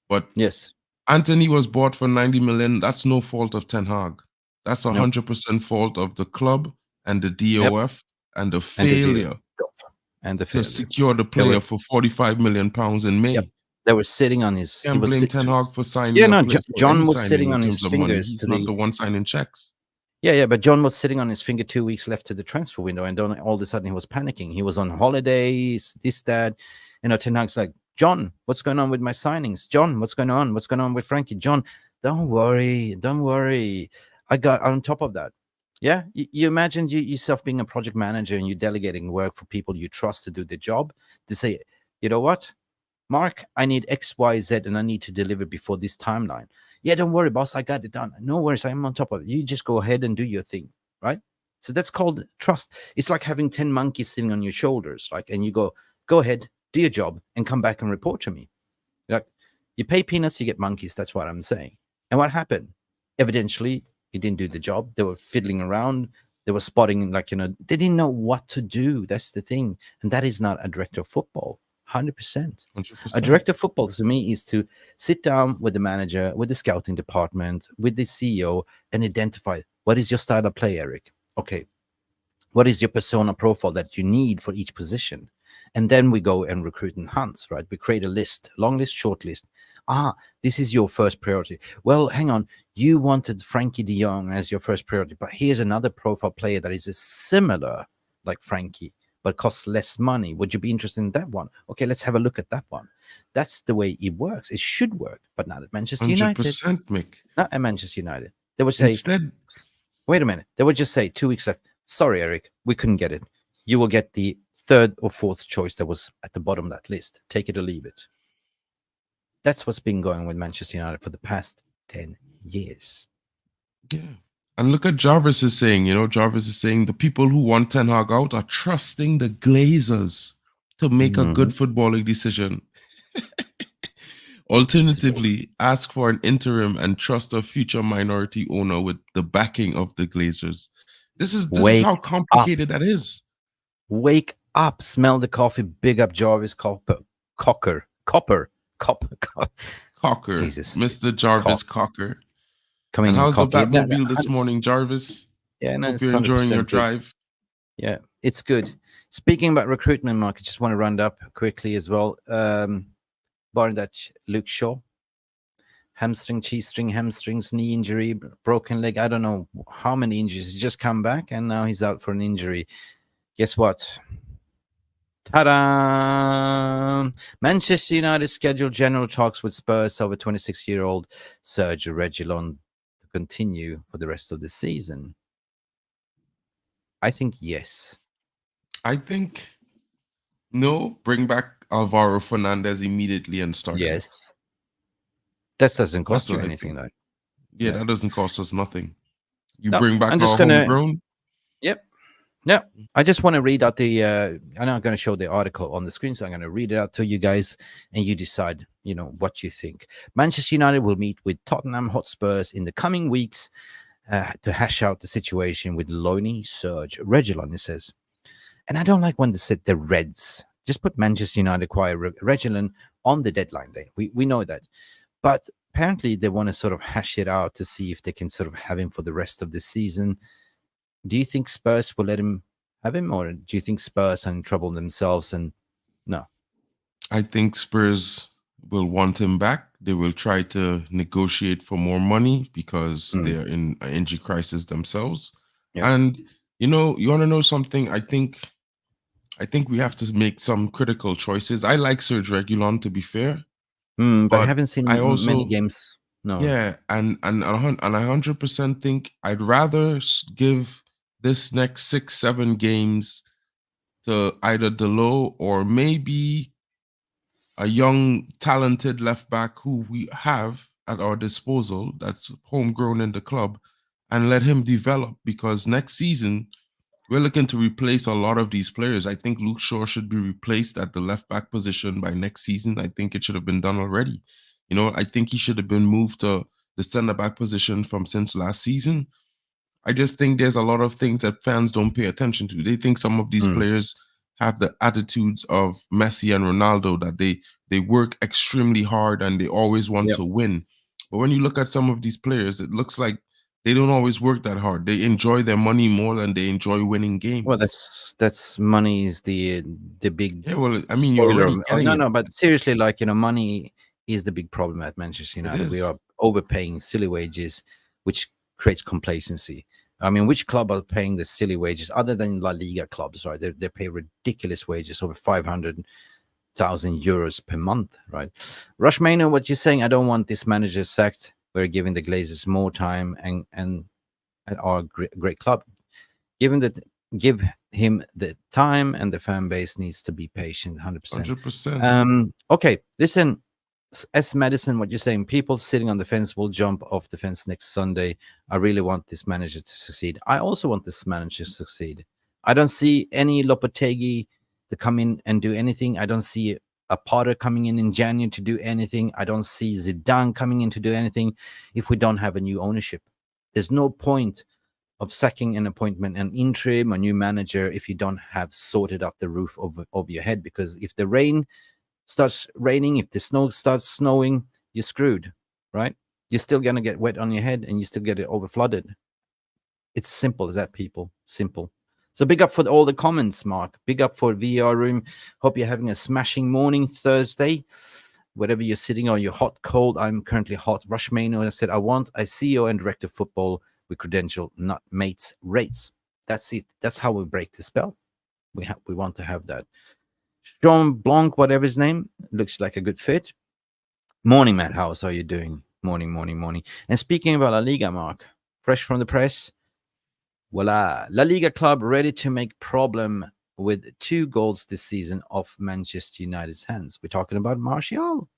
B: But
A: yes,
B: Anthony was bought for 90 million. That's no fault of Ten Hag. That's 100% fault of the club and the DOF and the failure to secure the player for 45 million pounds in May.
A: Yep. They were sitting on his...
B: Can't blame Ten Hag for signing a player.
A: John was sitting on his fingers.
B: He's not the one signing checks.
A: Yeah, but John was sitting on his finger 2 weeks left to the transfer window, and then all of a sudden he was panicking. He was on holidays, this, that. Ten Hag's like, John, what's going on with my signings? John, what's going on? What's going on with Frankie? John, don't worry. I got on top of that. Yeah, you imagine yourself being a project manager and you're delegating work for people you trust to do the job. To say, you know what, Mark, I need X, Y, Z, and I need to deliver before this timeline. Yeah, don't worry, boss. I got it done. No worries. I'm on top of it. You just go ahead and do your thing, right? So that's called trust. It's like having 10 monkeys sitting on your shoulders, and you go ahead, do your job, and come back and report to me. Like, you pay peanuts, you get monkeys. That's what I'm saying. And what happened? Evidently, he didn't do the job. They were fiddling around. They were spotting, they didn't know what to do. That's the thing. And that is not a director of football. 100%. A director of football to me is to sit down with the manager, with the scouting department, with the CEO, and identify what is your style of play, Erik. Okay, what is your persona profile that you need for each position? And then we go and recruit and hunt, right? We create a list, long list, short list. This is your first priority. Well, hang on. You wanted Frankie de Jong as your first priority, but here's another profile player that is similar like Frankie, but costs less money. Would you be interested in that one? Okay, let's have a look at that one. That's the way it works. It should work, but not at Manchester United.
B: 100%, Mick.
A: Not at Manchester United. They would say, wait a minute. They would just say 2 weeks left. Sorry, Erik, we couldn't get it. You will get the third or fourth choice that was at the bottom of that list. Take it or leave it. That's what's been going with Manchester United for the past 10 years.
B: Yeah. And look at Jarvis is saying, Jarvis is saying the people who want Ten Hag out are trusting the Glazers to make a good footballing decision. Alternatively, ask for an interim and trust a future minority owner with the backing of the Glazers. This is how
A: Wake up.
B: complicated that is.
A: Wake up. Smell the coffee. Big up Jarvis Copper.
B: Cocker,
A: Jesus.
B: Mr. Jarvis
A: Cock.
B: Cocker.
A: Coming
B: And
A: in
B: how's the
A: cocky.
B: Batmobile this morning, Jarvis?
A: Yeah, no,
B: Hope
A: it's
B: you're enjoying your
A: 100% good.
B: drive.
A: Yeah, it's good. Speaking about recruitment, Mark, I just want to round up quickly as well. Barring that, Luke Shaw, hamstring, cheese string, hamstrings, knee injury, broken leg. I don't know how many injuries. He's just come back and now he's out for an injury. Guess what? Ta-da! Manchester United scheduled general talks with Spurs over 26-year-old Serge Regulion to continue for the rest of the season. I think yes.
B: I think no, bring back Alvaro Fernandez immediately and start him.
A: Yes. That doesn't
B: That's
A: cost you
B: what I
A: anything,
B: think.
A: though.
B: Yeah,
A: No.
B: that doesn't cost us nothing. You
A: No,
B: bring back
A: I'm
B: our
A: just gonna.
B: homegrown.
A: Yep. Yeah. I just want to read out the. I'm not going to show the article on the screen, so I'm going to read it out to you guys, and you decide, what you think. Manchester United will meet with Tottenham Hotspurs in the coming weeks to hash out the situation with Loney Serge Regulion. It says, and I don't like when they said the Reds. Just put Manchester United acquire Regulion on the deadline day. We know that, but apparently they want to sort of hash it out to see if they can sort of have him for the rest of the season. Do you think Spurs will let him have him, or do you think Spurs are in trouble themselves? And no,
B: I think Spurs will want him back. They will try to negotiate for more money because they're in an injury crisis themselves.
A: Yep.
B: And you want to know something? I think we have to make some critical choices. I like Serge Regulon, to be fair,
A: but I
B: but
A: haven't seen
B: I
A: many
B: also
A: games. No.
B: yeah, and I 100% think I'd rather give this next 6-7 games to either Delo or maybe a young, talented left back who we have at our disposal that's homegrown in the club, and let him develop, because next season we're looking to replace a lot of these players. I think Luke Shaw should be replaced at the left back position by next season. I think it should have been done already. I think he should have been moved to the center back position from since last season. I just think there's a lot of things that fans don't pay attention to. They think some of these players have the attitudes of Messi and Ronaldo, that they work extremely hard and they always want to win. But when you look at some of these players, it looks like they don't always work that hard. They enjoy their money more than they enjoy winning games.
A: Well, that's money is the big
B: I mean, you're
A: spoiler.
B: already getting it.
A: No, but seriously, money is the big problem at Manchester United. We are overpaying silly wages, which creates complacency. I mean, which club are paying the silly wages other than La Liga clubs, right? They pay ridiculous wages, over 500,000 euros per month, right? Rush Maynard, what you're saying, I don't want this manager sacked. We're giving the Glazers more time and at our great club. Give him the time, and the fan base needs to be patient. 100%.
B: 100%.
A: Okay, listen, S. Madison, what you're saying, people sitting on the fence will jump off the fence next Sunday. I really want this manager to succeed. I also want this manager to succeed. I don't see any Lopetegui to come in and do anything. I don't see a Potter coming in January to do anything. I don't see Zidane coming in to do anything if we don't have a new ownership. There's no point of sacking an appointment, an interim, a new manager, if you don't have sorted out the roof over your head. Because if the rain starts raining, if the snow starts snowing, you're screwed, right? You're still going to get wet on your head and you still get it over flooded. It's simple as that, people. Simple. So big up for all the comments, Mark. Big up for VR Room. Hope you're having a smashing morning Thursday. Wherever you're sitting, or you're hot, cold. I'm currently hot. Rush Maynard said, I want a CEO and director of football with credential, not mates rates. That's it. That's how we break the spell. We want to have that. Sean Blanc, whatever his name, looks like a good fit. Morning, Matt. How are you doing? Morning. And speaking about La Liga, Mark, fresh from the press. Voila. La Liga club ready to make problem with 2 goals this season off Manchester United's hands. We're talking about Martial.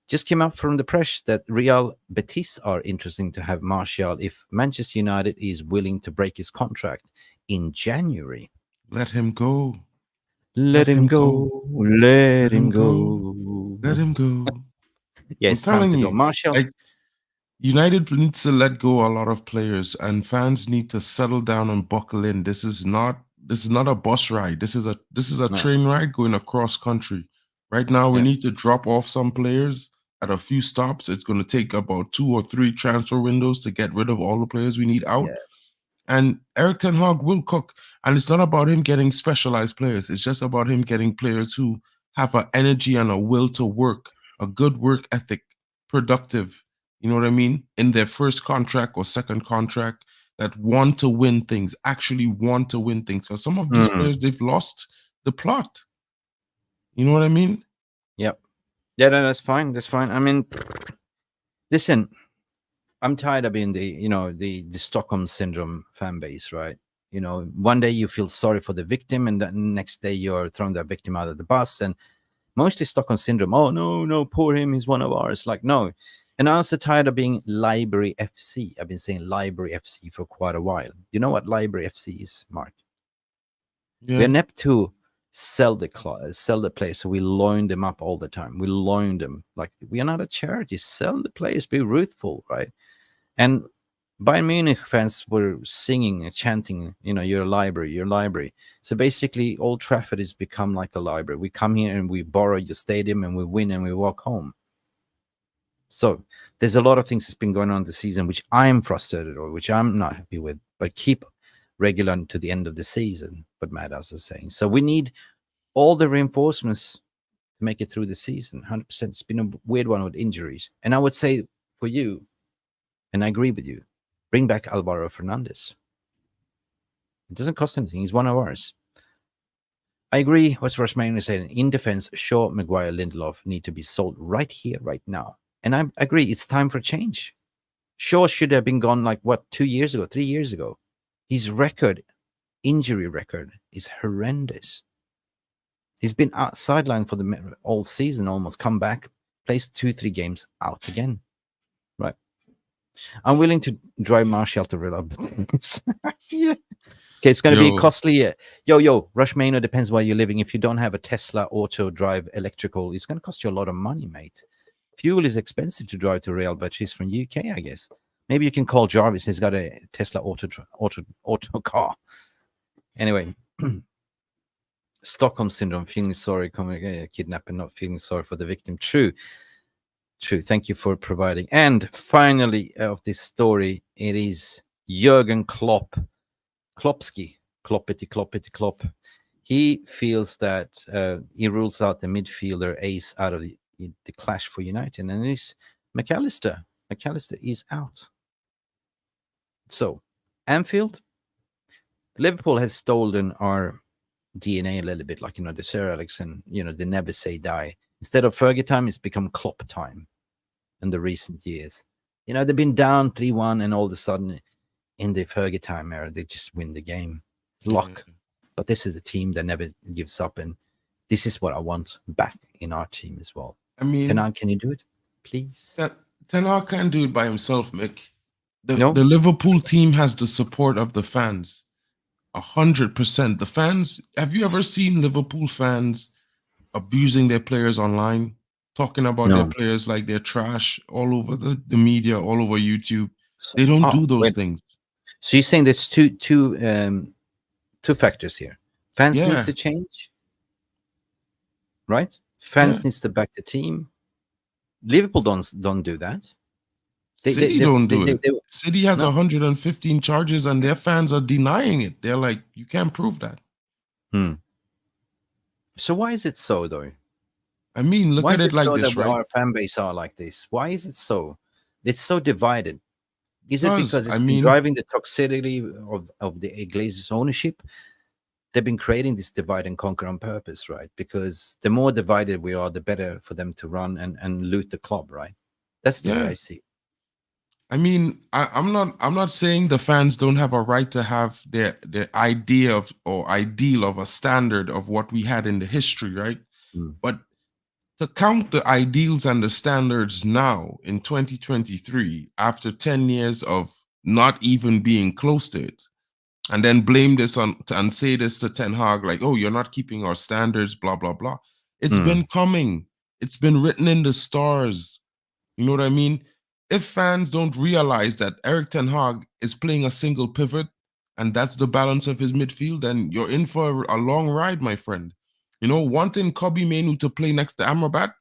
A: Just came out from the press that Real Betis are interested to have Martial if Manchester United is willing to break his contract in January.
B: Let him go.
A: Let him go. Let him go.
B: Let him go.
A: Yeah,
B: I'm
A: it's time
B: telling
A: to go.
B: you,
A: Martial.
B: like United needs to let go a lot of players, and fans need to settle down and buckle in. This is not a bus ride. This is a
A: No.
B: train ride going across country. Right now, we
A: Yeah.
B: need to drop off some players at a few stops. It's going to take about 2 or 3 transfer windows to get rid of all the players we need out.
A: Yeah.
B: And Erik Ten Hag will cook. And it's not about him getting specialized players. It's just about him getting players who have an energy and a will to work, a good work ethic, productive, you know what I mean, in their first contract or second contract, that want to win things, actually want to win things. Because some of these players, they've lost the plot. You know what I mean?
A: Yep. Yeah, no, that's fine. That's fine. I mean, listen, I'm tired of being the Stockholm syndrome fan base, right? One day you feel sorry for the victim, and the next day you're throwing that victim out of the bus. And mostly Stockholm syndrome. Oh no, poor him. He's one of ours. Like, no. And I'm also tired of being Library FC. I've been saying Library FC for quite a while. You know what Library FC is, Mark?
B: Yeah.
A: We're nept to sell the place, so we loan them up all the time. We loan them. Like, we are not a charity. Sell the place, be ruthful, right? And Bayern Munich fans were singing and chanting, your library. So basically, Old Trafford has become like a library. We come here and we borrow your stadium and we win and we walk home. So there's a lot of things that's been going on this season, which I'm frustrated or which I'm not happy with, but keep Regulion to the end of the season, what Madhouse is saying. So we need all the reinforcements to make it through the season. 100%. It's been a weird one with injuries. And I would say for you, and I agree with you, bring back Alvaro Fernandez. It doesn't cost anything. He's one of ours. I agree what Rosmane is saying. In defense, Shaw, Maguire, Lindelof need to be sold right here, right now. And I agree, it's time for change. Shaw should have been gone 3 years ago. His injury record is horrendous. He's been sidelined for the all season, almost come back, plays 2-3 games, out again. Right. I'm willing to drive Martial to Villa. Yeah. Okay, it's going to be costly. Rushmano, depends where you're living. If you don't have a Tesla auto drive electrical, it's going to cost you a lot of money, mate. Fuel is expensive to drive to Real, but she's from UK, I guess. Maybe you can call Jarvis. He's got a Tesla auto car. Anyway, Stockholm syndrome, feeling sorry, kidnapping, not feeling sorry for the victim. True. Thank you for providing. And finally, of this story, it is Jurgen Klopp. Klopp. He feels that he rules out the midfielder ace out of the clash for United, and it's McAlister. McAlister is out. So, Anfield, Liverpool has stolen our DNA a little bit, like, the Sir Alex and, they never say die. Instead of Fergie time, it's become Klopp time in the recent years. They've been down 3-1, and all of a sudden, in the Fergie time era, they just win the game. It's luck. But this is a team that never gives up, and this is what I want back in our team as well. I mean, Ten Hag, can you do it, please?
B: Ten Hag can't do it by himself, Mick. The Liverpool team has the support of the fans, 100%. The fans. Have you ever seen Liverpool fans abusing their players online, talking about their players like they're trash all over the media, all over YouTube? They don't do those things.
A: So you're saying there's two factors here. Fans need to change, right? Fans needs to back the team. Liverpool don't do that.
B: City don't do it. City has 115 charges, and their fans are denying it. They're like, you can't prove that.
A: So why is it so, though?
B: I mean, look at it like this, right?
A: Our fan base are like this. Why is it so? It's so divided. Is it because it's been driving the toxicity of the Glazers ownership? They've been creating this divide and conquer on purpose, right? Because the more divided we are, the better for them to run and loot the club, right? That's the way I see it.
B: I mean, I'm not saying the fans don't have a right to have their idea of or ideal of a standard of what we had in the history, right? But to count the ideals and the standards now in 2023, after 10 years of not even being close to it, and then blame this on and say this to Ten Hag, like, oh, you're not keeping our standards, blah, blah, blah. It's been coming. It's been written in the stars. You know what I mean? If fans don't realize that Erik Ten Hag is playing a single pivot and that's the balance of his midfield, then you're in for a long ride, my friend. You know, wanting Kobe Mainoo to play next to Amrabat,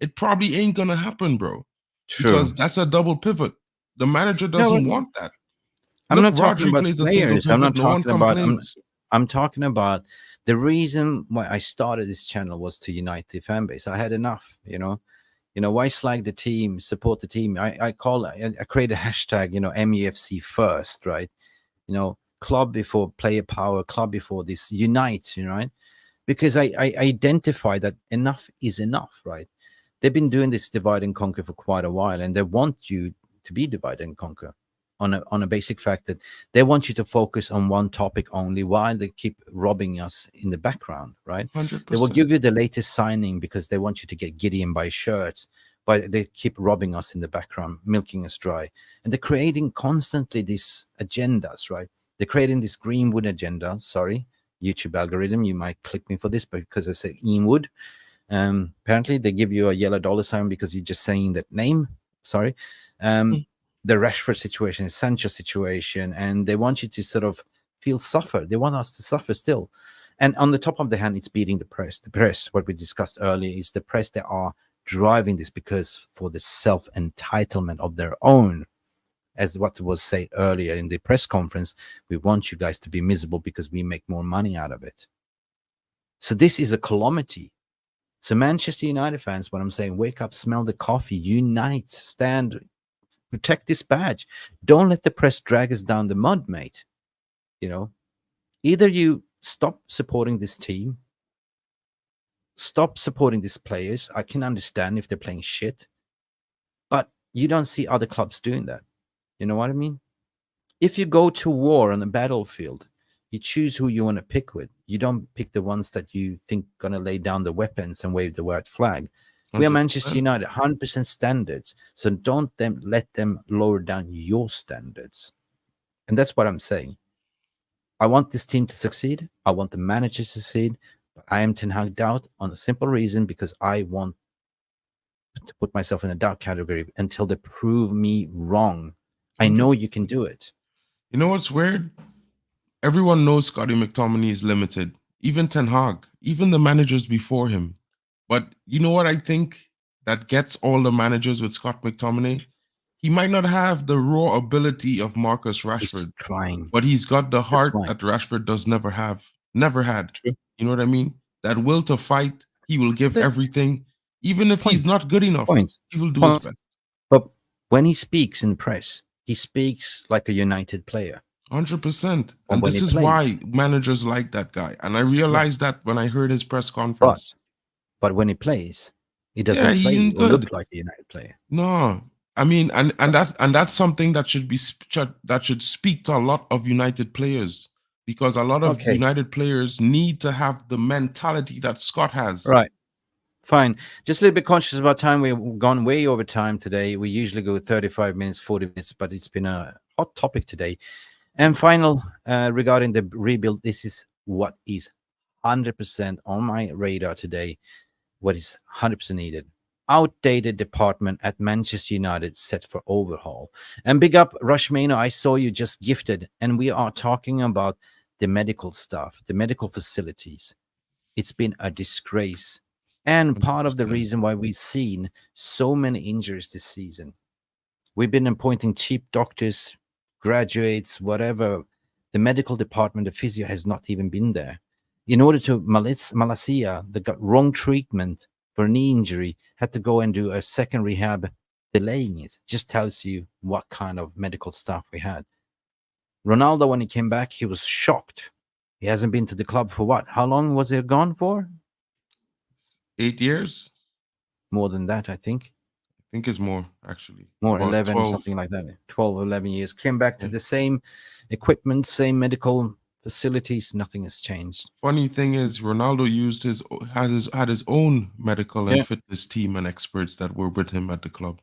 B: it probably ain't gonna happen, bro.
A: True.
B: Because that's a double pivot. The manager doesn't want that.
A: I'm
B: Look,
A: not talking
B: Rodri
A: about
B: plays a single
A: players. I'm
B: pivot.
A: not
B: No one
A: talking about.
B: complains.
A: I'm talking about the reason why I started this channel was to unite the fan base. I had enough, you know. Why slag the team, support the team? I create a hashtag, MUFC first, right? Club before player power, club before this, unite, right? Because I identify that enough is enough, right? They've been doing this divide and conquer for quite a while, and they want you to be divide and conquer on a basic fact that they want you to focus on one topic only while they keep robbing us in the background, right?
B: 100%.
A: They will give you the latest signing because they want you to get giddy and buy shirts, but they keep robbing us in the background, milking us dry. And they're creating constantly these agendas, right? They're creating this Greenwood agenda. Sorry, YouTube algorithm, you might click me for this, but because I said Ianwood, apparently they give you a yellow dollar sign because you're just saying that name. Sorry. The Rashford situation, the Sancho situation, and they want you to sort of feel suffer. They want us to suffer still. And on the top of the hand, it's beating the press. The press, what we discussed earlier, is the press that are driving this because for the self-entitlement of their own. As what was said earlier in the press conference, we want you guys to be miserable because we make more money out of it. So this is a calamity. So Manchester United fans, what I'm saying, wake up, smell the coffee, unite, stand, protect this badge. Don't let the press drag us down the mud, mate. Either you stop supporting this team, stop supporting these players. I can understand if they're playing shit, but you don't see other clubs doing that. You know what I mean? If you go to war on the battlefield, you choose who you want to pick with. You don't pick the ones that you think going to lay down the weapons and wave the white flag. 100%. We are Manchester United, 100% standards. So don't let them lower down your standards. And that's what I'm saying. I want this team to succeed. I want the manager to succeed. But I am Ten Hag Out on a simple reason, because I want to put myself in a doubt category until they prove me wrong. I know you can do it.
B: You know what's weird? Everyone knows Scotty McTominay is limited. Even Ten Hag, even the managers before him. But you know what I think that gets all the managers with Scott McTominay? He might not have the raw ability of Marcus Rashford, but he's got the heart that Rashford never had.
A: True.
B: You know what I mean? That will to fight. He will give everything. Even if he's not good enough, he will do his best.
A: But when he speaks in press, he speaks like a United player.
B: 100%. And this is why managers like that guy. And I realized that when I heard his press conference.
A: But when he plays, he doesn't play or look like a United player.
B: No. I mean, and that's something that should speak to a lot of United players, because a lot of United players need to have the mentality that Scott has.
A: Right. Fine. Just a little bit conscious about time. We've gone way over time today. We usually go 35 minutes, 40 minutes, but it's been a hot topic today. And final, regarding the rebuild, this is what is 100% on my radar today. What is 100% needed. Outdated department at Manchester United set for overhaul. And big up Rushmano, I saw you just gifted. And we are talking about the medical staff, the medical facilities. It's been a disgrace. And part of the reason why we've seen so many injuries this season. We've been appointing cheap doctors, graduates, whatever. The medical department, the physio has not even been there. In order to Malacia, that got wrong treatment for a knee injury, had to go and do a second rehab, delaying it. Just tells you what kind of medical staff we had. Ronaldo, when he came back, he was shocked. He hasn't been to the club for what? How long was he gone for?
B: 8 years?
A: More than that, I think.
B: I think it's more, actually.
A: More, 11, 12. Something like that. 12 or 11 years. Came back to the same equipment, same medical facilities. Nothing has changed.
B: Funny thing is, Ronaldo had his own medical and fitness team and experts that were with him at the club.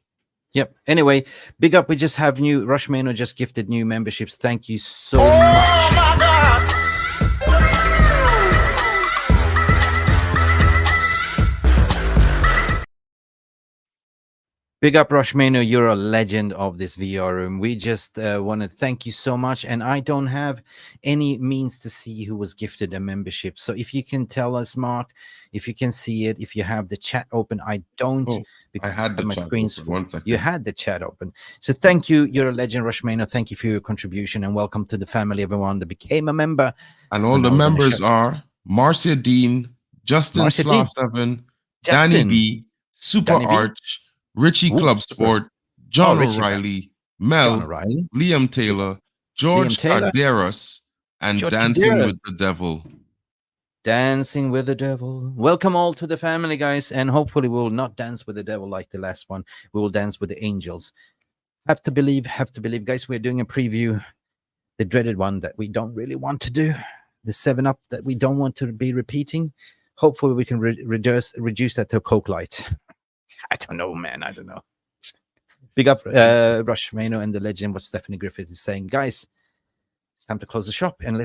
A: Yep. Anyway, big up. We just have new, Rushmano just gifted new memberships. Thank you so much. Oh my God. Big up, Rushmano. You're a legend of this VR room. We just want to thank you so much. And I don't have any means to see who was gifted a membership. So if you can tell us, Mark, if you can see it, if you have the chat open, I don't.
B: Oh, I had the
A: my
B: chat
A: screen's
B: open.
A: full.
B: 1 second.
A: You had the chat open. So thank you. You're a legend, Rushmano. Thank you for your contribution and welcome to the family, everyone that became a member.
B: And
A: So
B: all
A: now
B: the
A: we're gonna
B: members
A: show-
B: are Marcia Dean, Justin
A: Marcia Dean.
B: Slaw7, Danny
A: Justin.
B: B, Super
A: Danny B.
B: Arch, Richie
A: Ooh,
B: Club
A: super.
B: Sport, John
A: Richie
B: O'Reilly,
A: John
B: Mel,
A: O'Reilly.
B: Liam Taylor, George
A: Taylor.
B: Caderas, and
A: George
B: Dancing
A: Caderas.
B: with the Devil.
A: Dancing with the devil. Welcome all to the family, guys. And hopefully we will not dance with the devil like the last one. We will dance with the angels. Have to believe, guys. We're doing a preview, the dreaded one that we don't really want to do, the 7-Up that we don't want to be repeating. Hopefully we can reduce that to a Coke Light. I don't know, man. I don't know. Big up Rush Mano and the legend, what Stephanie Griffith is saying. Guys, it's time to close the shop. And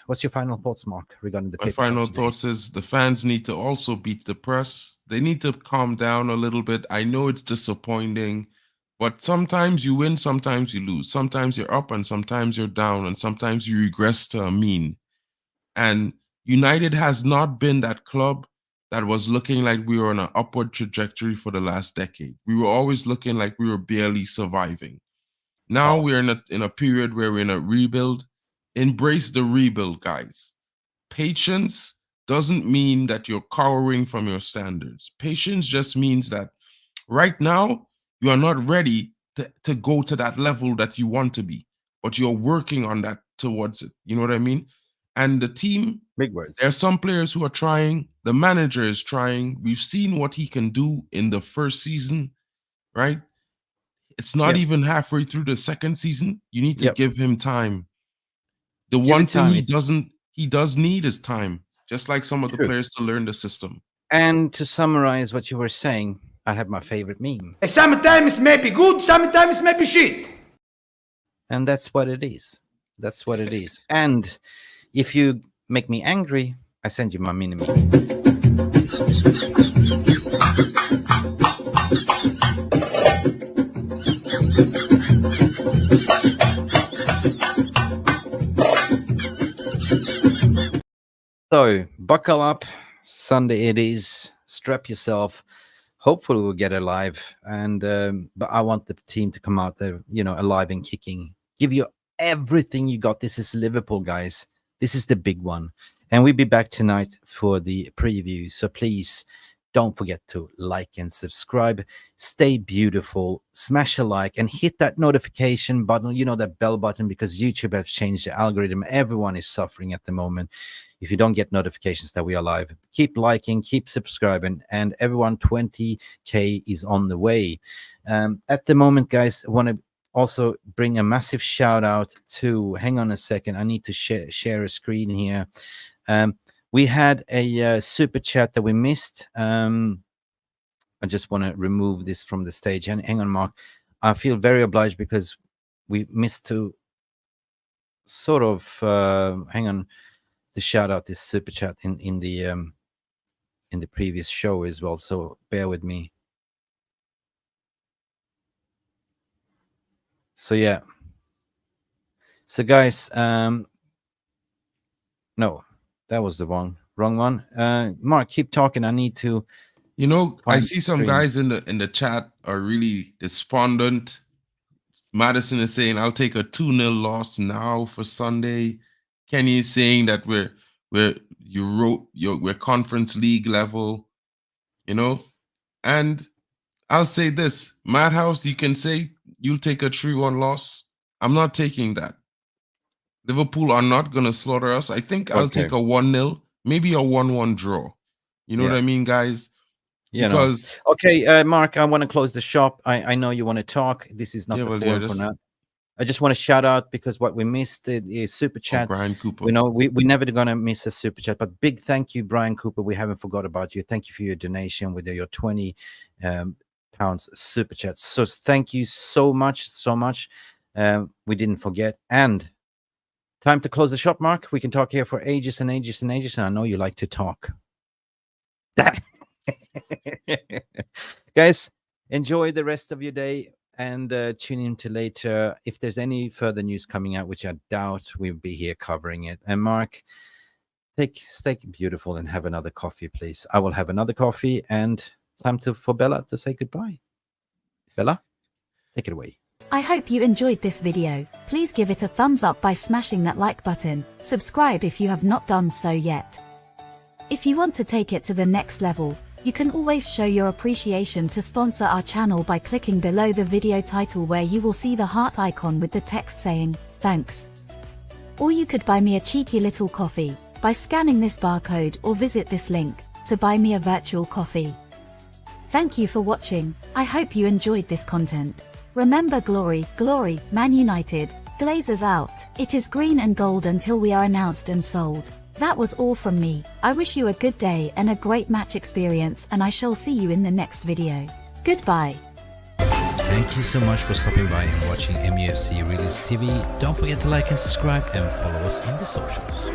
A: what's your final thoughts, Mark, regarding the
B: My
A: paper
B: final
A: shop today?
B: thoughts is the fans need to also beat the press. They need to calm down a little bit. I know it's disappointing, but sometimes you win, sometimes you lose. Sometimes you're up and sometimes you're down, and sometimes you regress to a mean. And United has not been that club that was looking like we were on an upward trajectory for the last decade. We were always looking like we were barely surviving. Now we're in a period where we're in a rebuild. Embrace the rebuild, guys. Patience doesn't mean that you're cowering from your standards. Patience just means that right now you are not ready to go to that level that you want to be, but you're working on that towards it. You know what I mean? And the team,
A: Big words.
B: there are some players who are trying. The manager is trying. We've seen what he can do in the first season, right? It's not even halfway through the second season. You need to give him time. The one thing he does need is time, just like some of the players to learn the system.
A: And to summarize what you were saying, I have my favorite meme.
E: Sometimes maybe good, sometimes maybe shit.
A: And that's what it is. That's what it is. And if you make me angry, I send you my mini meme. So buckle up. Sunday it is. Strap yourself. Hopefully we'll get alive. And but I want the team to come out there, alive and kicking. Give you everything you got. This is Liverpool, guys. This is the big one. And we'll be back tonight for the preview. So please don't forget to like and subscribe. Stay beautiful. Smash a like and hit that notification button, that bell button, because YouTube has changed the algorithm. Everyone is suffering at the moment. If you don't get notifications that we are live, keep liking, keep subscribing. And everyone, 20K is on the way. At the moment, guys, I want to also bring a massive shout out to, hang on a second, I need to share a screen here. We had a super chat that we missed. I just want to remove this from the stage. And hang on, Mark. I feel very obliged because we missed to sort of hang on to shout out this super chat in the previous show as well. So bear with me. So yeah. So guys, no. That was the wrong one. Mark, keep talking. I need to.
B: I see some guys in the chat are really despondent. Madison is saying, "I'll take a 2-0 loss now for Sunday." Kenny is saying that we're Conference League level, And I'll say this, Madhouse, you can say you'll take a 3-1 loss. I'm not taking that. Liverpool are not going to slaughter us. I think I'll take a 1-0, maybe a 1-1 draw. You know what I mean, guys? Because
A: okay, Mark, I want to close the shop. I know you want to talk. This is not the forum for that. I just want to shout out because what we missed is super chat.
B: Brian Cooper.
A: We're never gonna miss a super chat, but big thank you, Brian Cooper. We haven't forgot about you. Thank you for your donation with your 20 pounds super chat. So thank you so much. We didn't forget. And time to close the shop, Mark. We can talk here for ages and ages and ages, and I know you like to talk. Guys, Enjoy the rest of your day and tune in to later. If there's any further news coming out, which I doubt, we'll be here covering it. And Mark, stay beautiful and have another coffee, please. I will have another coffee, and time for Bella to say goodbye. Bella, take it away.
F: I hope you enjoyed this video. Please give it a thumbs up by smashing that like button. Subscribe if you have not done so yet. If you want to take it to the next level, you can always show your appreciation to sponsor our channel by clicking below the video title, where you will see the heart icon with the text saying, thanks. Or you could buy me a cheeky little coffee by scanning this barcode, or visit this link to buy me a virtual coffee. Thank you for watching. I hope you enjoyed this content. Remember, glory, glory, Man United, Glazers out. It is green and gold until we are announced and sold. That was all from me. I wish you a good day and a great match experience, and I shall see you in the next video. Goodbye.
A: Thank you so much for stopping by and watching MUFC Realist TV. Don't forget to like and subscribe and follow us on the socials.